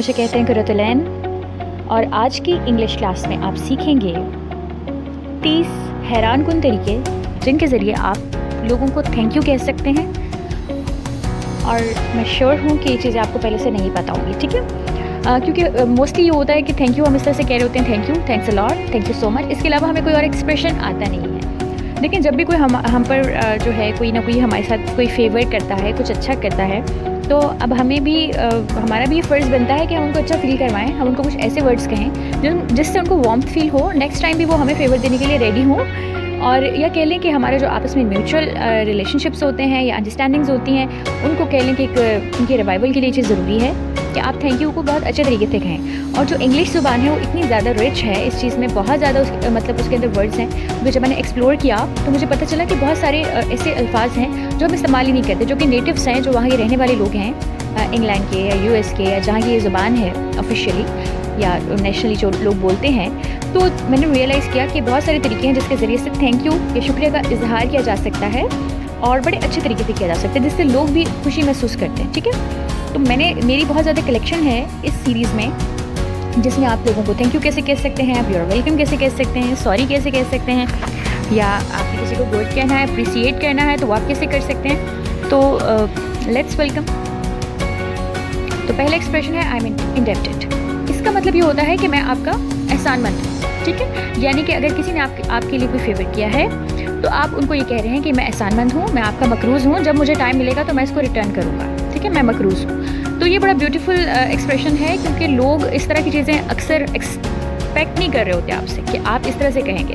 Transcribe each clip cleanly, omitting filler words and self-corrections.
मुझे कहते हैं कुरतुलैन और आज की इंग्लिश क्लास में आप सीखेंगे 30 हैरानकुन तरीके जिनके ज़रिए आप लोगों को थैंक यू कह सकते हैं। और मैं श्योर हूँ कि ये चीज़ें आपको पहले से नहीं पता होंगी, ठीक है? क्योंकि मोस्टली ये होता है कि थैंक यू हम इस तरह से कह रहे होते हैं, thank you, thanks a lot, thank you so much. इसके अलावा हमें कोई और एक्सप्रेशन आता नहीं है। लेकिन जब भी कोई हम पर जो है कोई ना कोई हमारे साथ कोई फेवर करता है, कुछ अच्छा करता है, तो अब हमें भी हमारा भी फ़र्ज़ बनता है कि हम उनको अच्छा फ़ील करवाएं। हम उनको कुछ ऐसे वर्ड्स कहें जिससे उनको वार्मथ फील हो, नेक्स्ट टाइम भी वो हमें फेवर देने के लिए रेडी हो। और या कह लें कि हमारे जो आपस में म्यूचुअल रिलेशनशिप्स होते हैं या अंडरस्टैंडिंग्स होती हैं, उनको कह लें कि उनके रिवाइवल के लिए चीज़ ज़रूरी है कि आप थैंक यू को बहुत अच्छे तरीके से कहें। और जो इंग्लिश ज़ुबान है वो इतनी ज़्यादा रिच है, इस चीज़ में बहुत ज़्यादा मतलब उसके अंदर वर्ड्स हैं। तो जब मैंने एक्सप्लोर किया तो मुझे पता चला कि बहुत सारे ऐसे अल्फाज हैं जो हम इस्तेमाल ही नहीं करते, जो कि नेटिव्स हैं, जो वहाँ के रहने वाले लोग हैं, इंग्लैंड के या यूएस के या जहाँ की ये ज़ुबान है ऑफिशियली या नेशनली जो लोग बोलते हैं। तो मैंने रियलाइज़ किया कि बहुत सारे तरीके हैं जिसके ज़रिए से थैंक यू या शुक्रिया का इजहार किया जा सकता है और बड़े अच्छे तरीके से किया जा सकता है, जिससे लोग भी खुशी महसूस करते हैं, ठीक है? तो मेरी बहुत ज़्यादा कलेक्शन है इस सीरीज़ में, जिसमें आप लोगों को थैंक यू कैसे कह सकते हैं, आप यूर वेलकम कैसे कह सकते हैं, सॉरी कैसे कह सकते हैं, या आपने किसी को गुड कहना है, अप्रिसिएट करना है तो वो आप कैसे कर सकते हैं। तो लेट्स वेलकम। तो पहला एक्सप्रेशन है आई एम इंडेप्टेड। इसका मतलब ये होता है कि मैं आपका एहसानमंद हूँ, ठीक है? यानी कि अगर किसी ने आपके लिए कोई फेवर किया है तो आप उनको ये कह रहे हैं कि मैं एहसानमंद हूँ, मैं आपका मकरूज़ हूँ, जब मुझे टाइम मिलेगा तो मैं इसको रिटर्न करूँगा, ठीक है? मैं मकरूज़ हूँ। तो ये बड़ा ब्यूटीफुल एक्सप्रेशन है, क्योंकि लोग इस तरह की चीज़ें अक्सर एक्सपेक्ट नहीं कर रहे होते आपसे कि आप इस तरह से कहेंगे।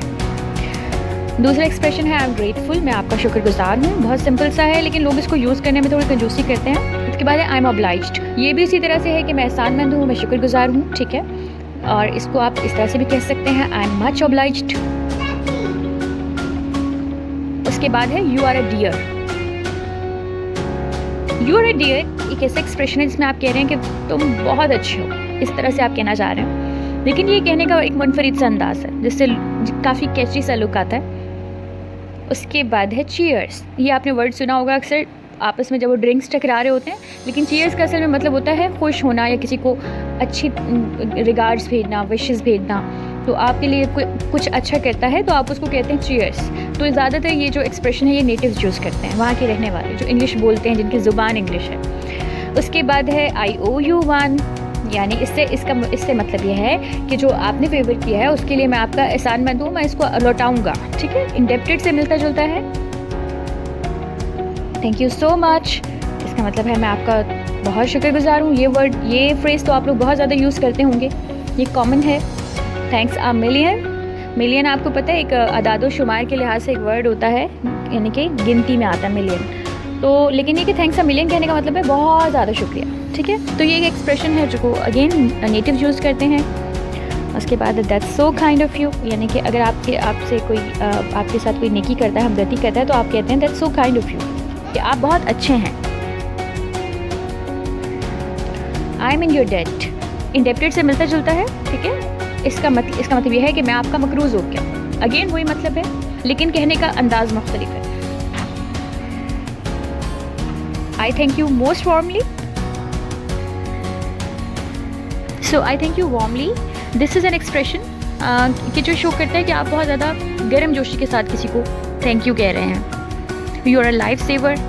दूसरा एक्सप्रेशन है आई एम ग्रेटफुल, मैं आपका शुक्रगुजार हूँ। बहुत सिंपल सा है, लेकिन लोग इसको यूज़ करने में थोड़ी कंजूसी करते हैं। इसके बाद है आई एम ऑब्लाइज्ड। ये भी इसी तरह से है कि मैं एहसानमंद हूँ, मैं शुक्रगुजार हूँ, ठीक है? और इसको आप इस तरह से भी कह सकते हैं आई एम मच ऑब्लाइज्ड। उसके बाद है you are a dear. You are a dear एक ऐसा एक्सप्रेशन है जिसमें आप कह रहे हैं कि तुम बहुत अच्छे हो, इस तरह से आप कहना चाह रहे हैं। लेकिन ये कहने का एक मुनफरिद सा अंदाज़ है जिससे काफ़ी कैची सा लुक आता है। उसके बाद है चीयर्स। ये आपने वर्ड सुना होगा अक्सर आपस में जब वो ड्रिंक्स टकरा रहे होते हैं, लेकिन चीयर्स का असल में मतलब होता है खुश होना या किसी को अच्छी रिगार्ड्स भेजना, विशेस भेजना। तो आपके लिए कोई कुछ अच्छा करता है तो आप उसको कहते हैं चीयर्स। तो ज़्यादातर ये जो एक्सप्रेशन है ये नेटिव्स यूज़ करते हैं, वहाँ के रहने वाले जो इंग्लिश बोलते हैं, जिनकी ज़ुबान इंग्लिश है। उसके बाद है आई ओ यू वन, यानी इससे मतलब ये है कि जो आपने फेवर किया है उसके लिए मैं आपका एहसानमंद हूँ, मैं इसको लौटाऊंगा, ठीक है? इंडेप्टेड से मिलता जुलता है। थैंक यू सो मच, इसका मतलब है मैं आपका बहुत शुक्रगुजार हूँ। ये फ्रेज़ तो आप लोग बहुत ज़्यादा यूज़ करते होंगे, ये कॉमन है। थैंक्स अ मिलियन आपको पता है एक अदादो शुमार के लिहाज से एक वर्ड होता है, यानी कि गिनती में आता है मिलियन। तो लेकिन ये कि थैंक्स अ मिलियन कहने का मतलब है बहुत ज़्यादा शुक्रिया, ठीक है? तो ये एक एक्सप्रेशन है जो अगेन नेटिव यूज़ करते हैं। उसके बाद that's so kind of you, यानी कि अगर आपसे कोई आपके साथ कोई नेकी करता है, हमदर्दी करता है, तो आप कहते हैं that's so kind of you, कि आप बहुत अच्छे हैं। I am in your debt, indebted से मिलता जुलता है, ठीक है? इसका मतलब यह है कि मैं आपका मकरूज़ हो गया। अगेन वही मतलब है, लेकिन कहने का अंदाज मुख्तलिफ है। आई thank you most warmly. So I thank you warmly, this is an expression कि जो शो करता है कि आप बहुत ज़्यादा गर्म जोशी के साथ किसी को थैंक यू कह रहे हैं। You are a life saver,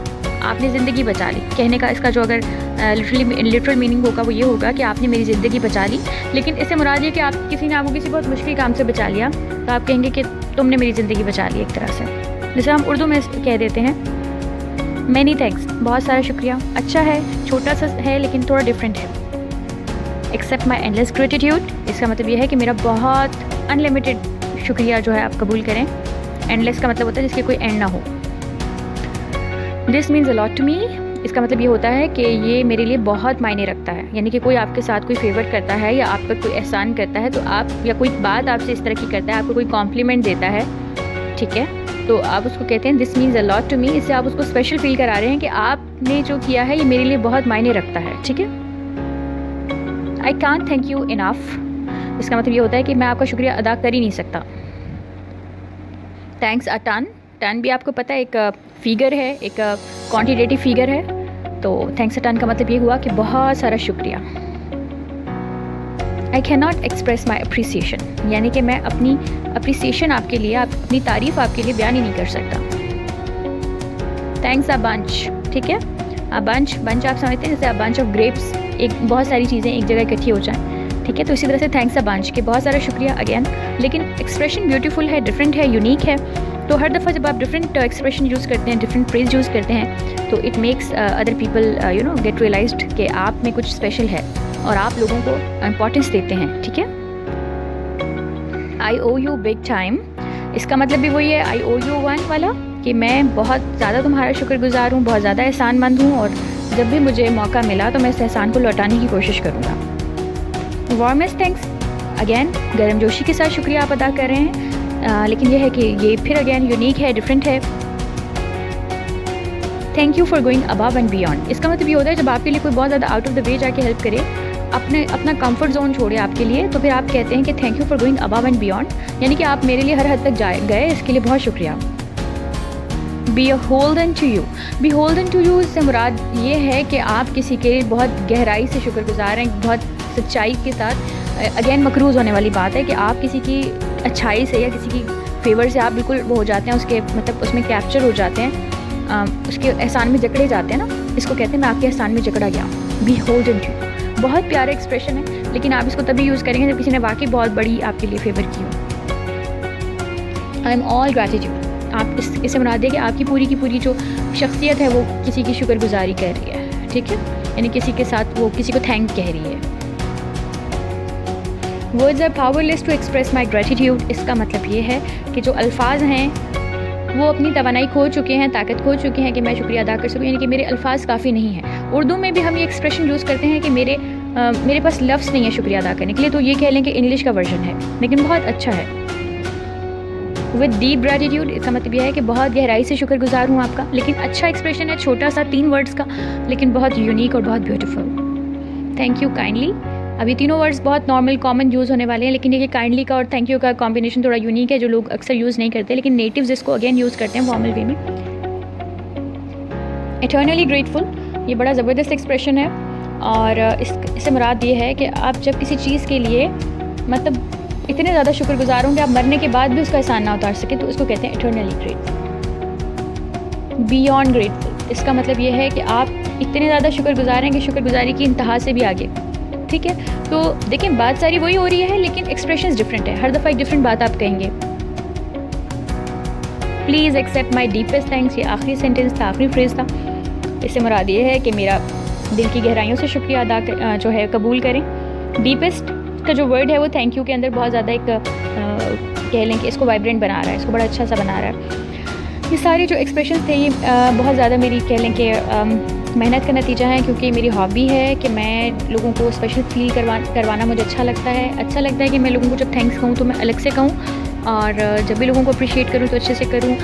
आपने ज़िंदगी बचा ली। कहने का इसका जो अगर लिटरल मीनिंग होगा वो ये होगा कि आपने मेरी ज़िंदगी बचा ली। लेकिन इससे मुराद ये कि आप किसी ने आपको किसी बहुत मुश्किल काम से बचा लिया, तो आप कहेंगे कि तुमने मेरी ज़िंदगी बचा ली, एक तरह से। जैसे हम उर्दू में कह देते हैं मैनी थैंक्स, बहुत सारा शुक्रिया। अच्छा है, छोटा सा है, लेकिन थोड़ा डिफरेंट है। एक्सेप्ट माई एंडलेस ग्रेटिट्यूड, इसका मतलब यह है कि मेरा बहुत अनलिमिटेड शुक्रिया जो है आप कबूल करें। एंडलेस का मतलब होता है जिसके कोई एंड ना हो। This means a lot to me, इसका मतलब ये होता है कि ये मेरे लिए बहुत मायने रखता है। यानी कि कोई आपके साथ कोई फेवर करता है या आप पर कोई एहसान करता है, तो आप या कोई बात आपसे इस तरह की करता है, आपको कोई कॉम्प्लीमेंट देता है, ठीक है? तो आप उसको कहते हैं this means a lot to me. इससे आप उसको स्पेशल फील करा रहे हैं कि आपने जो किया है ये मेरे लिए बहुत मायने रखता है, ठीक है? I can't thank you enough, इसका मतलब ये होता है कि मैं आपका शुक्रिया अदा कर ही नहीं सकता। थैंक्स अ टन भी आपको पता है एक फिगर है, एक क्वांटिटेटिव फिगर है। तो थैंक्स अ टन का मतलब ये हुआ कि बहुत सारा शुक्रिया। I can not express my appreciation, यानी कि मैं अपनी अप्रिसिएशन आपके लिए, अपनी तारीफ़ आपके लिए बयान ही नहीं कर सकता। थैंक्स अ बंच, ठीक है, अ बंच आप समझते हैं जैसे अ बंच ऑफ ग्रेप्स, एक बहुत सारी चीज़ें एक जगह इकट्ठी हो जाएं, ठीक है, तो इसी तरह से थैंक्स अ बंच के बहुत सारा शुक्रिया अगेन। लेकिन एक्सप्रेशन ब्यूटीफुल है, डिफरेंट है, यूनिक है, तो हर दफ़ा जब आप डिफरेंट एक्सप्रेशन यूज़ करते हैं, डिफरेंट फ्रेज यूज़ करते हैं, तो it makes other people get realized कि आप में कुछ स्पेशल है और आप लोगों को इम्पोर्टेंस देते हैं, ठीक है। आई ओ यू बिग टाइम, इसका मतलब भी वही है आई ओ यू वन वाला, कि मैं बहुत ज़्यादा तुम्हारा शुक्रगुजार हूँ, बहुत ज़्यादा एहसानमंद हूँ, और जब भी मुझे मौका मिला तो मैं इस एहसान को लौटाने की कोशिश करूँगा। वार्मेस्ट थैंक्स, अगेन गर्मजोशी के साथ शुक्रिया आप अदा कर रहे हैं, लेकिन यह है कि ये फिर अगेन यूनिक है, डिफरेंट है। Thank you for going above and beyond, इसका मतलब ये होता है जब आपके लिए कोई बहुत ज़्यादा आउट ऑफ द वे जाके हेल्प करे, अपना कंफर्ट जोन छोड़े आपके लिए, तो फिर आप कहते हैं कि thank you for going above and beyond, यानी कि आप मेरे लिए हर हद तक गए, इसके लिए बहुत शुक्रिया। Beholden to you, beholden to you से मुराद ये है कि आप किसी के बहुत गहराई से शुक्रगुजार हैं, बहुत सच्चाई के साथ। अगेन मकरूज़ होने वाली बात है कि आप किसी की अच्छाई से या किसी की फेवर से आप बिल्कुल वो हो जाते हैं, उसके मतलब उसमें कैप्चर हो जाते हैं, उसके एहसान में जकड़े जाते हैं ना, इसको कहते हैं मैं आपके एहसान में जकड़ा गया। बी होल्डन टू यू बहुत प्यारा एक्सप्रेशन है, लेकिन आप इसको तभी यूज़ करेंगे जब किसी ने वाकई बहुत बड़ी आपके लिए फेवर की हो। आई एम ऑल ग्रैटिट्यूड, आप इससे मुराद है कि आपकी पूरी की पूरी जो शख्सियत है वो किसी की शुक्रगुजारी कर रही है, ठीक है, यानी किसी के साथ वो किसी को थैंक कह रही है। Words are powerless to express my gratitude, इसका मतलब ये है कि जो अल्फाज हैं वो अपनी तवानाई खो चुके हैं, ताकत खो चुके हैं कि मैं शुक्रिया अदा कर सकूँ, यानी कि मेरे अल्फाज काफ़ी नहीं हैं। उर्दू में भी हम ये एक्सप्रेशन यूज़ करते हैं कि मेरे पास लफ्ज़ नहीं है शुक्रिया अदा करने के लिए, तो ये कह लें कि इंग्लिश का वर्जन है, लेकिन बहुत अच्छा है। विद डीप ग्रैटिट्यूड, इसका मतलब यह है कि बहुत गहराई से शुक्रगुजार हूँ आपका, लेकिन अच्छा एक्सप्रेशन है, छोटा सा 3 वर्ड्स का, लेकिन बहुत यूनिक और बहुत ब्यूटीफुल। थैंक यू काइंडली, अभी तीनों वर्ड्स बहुत नॉर्मल कॉमन यूज़ होने वाले हैं, लेकिन ये काइंडली का और थैंक यू का कॉम्बिनेशन थोड़ा यूनिक है, जो लोग अक्सर यूज़ नहीं करते, लेकिन नेटिव्स इसको अगेन यूज़ करते हैं फॉर्मल वे में। इटर्नली ग्रेटफुल, ये बड़ा ज़बरदस्त एक्सप्रेशन है, और इससे मुराद ये है कि आप जब किसी चीज़ के लिए मतलब इतने ज़्यादा शुक्रगुजार हों कि आप मरने के बाद भी उसका एहसान ना उतार सकें, तो इसको कहते हैं इटर्नली ग्रेटफुल। बियॉन्ड ग्रेटफुल, इसका मतलब ये है कि आप इतने ज़्यादा शुक्रगुजार हैं कि शुक्रगुजारी की इंतहा से भी आगे, ठीक है। तो देखिए बात सारी वही हो रही है, लेकिन एक्सप्रेशंस डिफरेंट है, हर दफ़ा एक डिफरेंट बात आप कहेंगे। Please accept my deepest thanks, ये आखिरी सेंटेंस था, आखिरी फ्रेज था, इससे मुराद ये है कि मेरा दिल की गहराइयों से शुक्रिया अदा जो है कबूल करें। डीपेस्ट का जो वर्ड है वो थैंक यू के अंदर बहुत ज़्यादा एक कह लें कि इसको वाइब्रेंट बना रहा है, इसको बड़ा अच्छा सा बना रहा है। ये सारे जो एक्सप्रेशंस थे ये बहुत ज़्यादा मेरी कह लें कि मेहनत का नतीजा है, क्योंकि मेरी हॉबी है कि मैं लोगों को स्पेशल फील करवाना मुझे अच्छा लगता है कि मैं लोगों को जब थैंक्स कहूँ तो मैं अलग से कहूँ, और जब भी लोगों को अप्रिशिएट करूँ तो अच्छे से करूँ,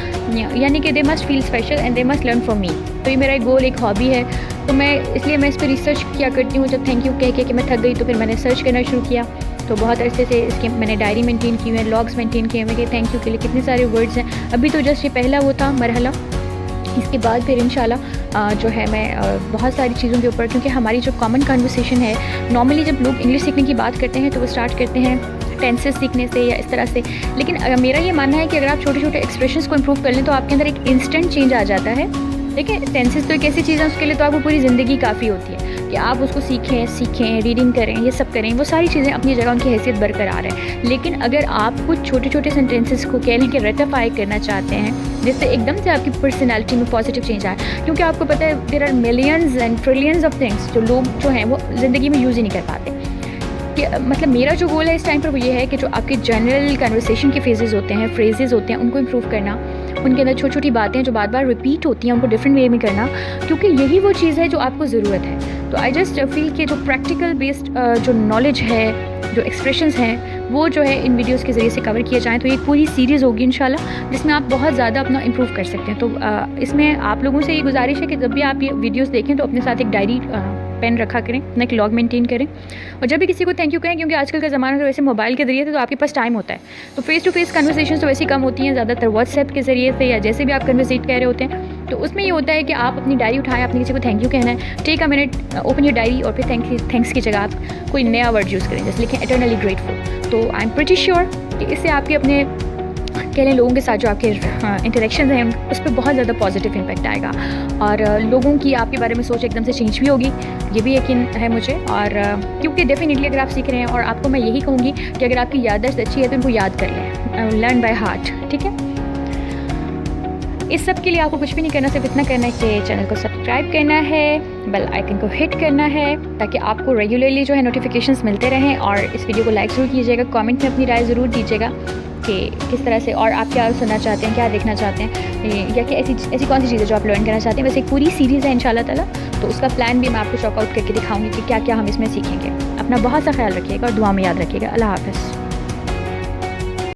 यानी कि they must feel special and they must learn from me. तो ये मेरा एक गोल, एक हॉबी है, तो मैं इसलिए मैं इस पर रिसर्च किया करती हूँ। जब थैंक यू कह के कि मैं थक गई तो फिर मैंने सर्च करना शुरू किया, तो बहुत अरसे से इसके मैंने डायरी मेंटेन की हुई है, लॉग्स मेंटेन किए हुए कि थैंक यू के लिए कितने सारे वर्ड्स हैं। अभी तो जस्ट ये पहला वो था मरहला, इसके बाद फिर इंशाल्लाह जो है मैं बहुत सारी चीज़ों के ऊपर, क्योंकि हमारी जो कॉमन कन्वर्सेशन है, नॉर्मली जब लोग इंग्लिश सीखने की बात करते हैं तो वो स्टार्ट करते हैं टेंसेस सीखने से या इस तरह से, लेकिन मेरा ये मानना है कि अगर आप छोटे छोटे एक्सप्रेशंस को इम्प्रूव कर लें तो आपके अंदर एक इंस्टेंट चेंज आ जाता है। देखिए टेंसेस तो एक ऐसी चीज़ है, उसके लिए तो आपको पूरी ज़िंदगी काफ़ी होती है कि आप उसको सीखें, रीडिंग करें, ये सब करें, वो सारी चीज़ें अपनी जगह उनकी हैसियत बरकरार है। लेकिन अगर आप कुछ छोटे छोटे सेंटेंसेस को कह लें कि रेटिफाई करना चाहते हैं, जिससे एकदम से आपकी पर्सनैलिटी में पॉजिटिव चेंज आए, क्योंकि आपको पता है there are millions and trillions of things जो लोग जो हैं वो ज़िंदगी में यूज़ ही नहीं कर पाते। कि मतलब मेरा जो गोल है इस टाइम पर वो ये है कि जो आपके जनरल कन्वर्सेशन के फेजेस होते हैं, फ्रेजेस होते हैं, उनको इम्प्रूव करना, उनके अंदर छोटी छोटी बातें जो बार बार रिपीट होती हैं उनको डिफरेंट वे में करना, क्योंकि यही वो चीज़ है जो आपको ज़रूरत है। तो आई जस्ट फील कि जो प्रैक्टिकल बेस्ड जो नॉलेज है, जो एक्सप्रेशंस हैं, वो जो है इन वीडियोस के ज़रिए से कवर किए जाएँ, तो ये पूरी सीरीज़ होगी इंशाल्लाह, जिसमें आप बहुत ज़्यादा अपना इम्प्रूव कर सकते हैं। तो इसमें आप लोगों से ये गुजारिश है कि जब भी आप ये वीडियोस देखें तो अपने साथ एक डायरी पेन रखा करें, अपना एक लॉग मेंटेन करें, और जब भी किसी को थैंक यू कहें, क्योंकि आजकल का ज़माना तो वैसे मोबाइल के ज़रिए तो आपके पास टाइम होता है, तो फेस टू फेस कन्वर्सेशन तो वैसे ही कम होती हैं, ज़्यादातर व्हाट्सएप के ज़रिए से या जैसे भी आप कन्वर्सेट कह रहे होते हैं, तो उसमें ये होता है कि आप अपनी डायरी उठाएं, आपने किसी को थैंक यू कहना है, take a minute, open your diary और फिर थैंक्स की जगह आप कोई नया वर्ड यूज़ करें, जैसे लिखें एटर्नली ग्रेटफुल। तो आई एम प्रिटी श्योर कि इससे आपके अपने कह लें लोगों के साथ जो आपके इंटरेक्शन हैं उस पर बहुत ज़्यादा पॉजिटिव इम्पैक्ट आएगा और लोगों की आपके बारे में सोच एकदम से चेंज भी होगी, ये भी यकीन है मुझे। और क्योंकि डेफिनेटली अगर आप सीख रहे हैं, और आपको मैं यही कहूँगी कि अगर आपकी याददाश्त अच्छी है तो इनको याद कर लें, लर्न बाय हार्ट, ठीक है। इस सब के लिए आपको कुछ भी नहीं करना, सिर्फ इतना करना है कि चैनल को सब्सक्राइब करना है, बेल आइकन को हिट करना है ताकि आपको रेगुलरली जो है नोटिफिकेशंस मिलते रहें। और इस वीडियो को लाइक ज़रूर कीजिएगा, कमेंट में अपनी राय ज़रूर दीजिएगा कि किस तरह से और आप क्या सुनना चाहते हैं, क्या देखना चाहते हैं, या कि ऐसी कौन सी चीज़ें जो आप लर्न करना चाहते हैं। वैसे एक पूरी सीरीज़ है इंशाल्लाह ताला, तो उसका प्लान भी मैं आपको चॉकआउट करके दिखाऊंगी कि क्या क्या हम इसमें सीखेंगे। अपना बहुत सा ख्याल रखिएगा और दुआ में याद रखिएगा। अल्लाह हाफ़िज़।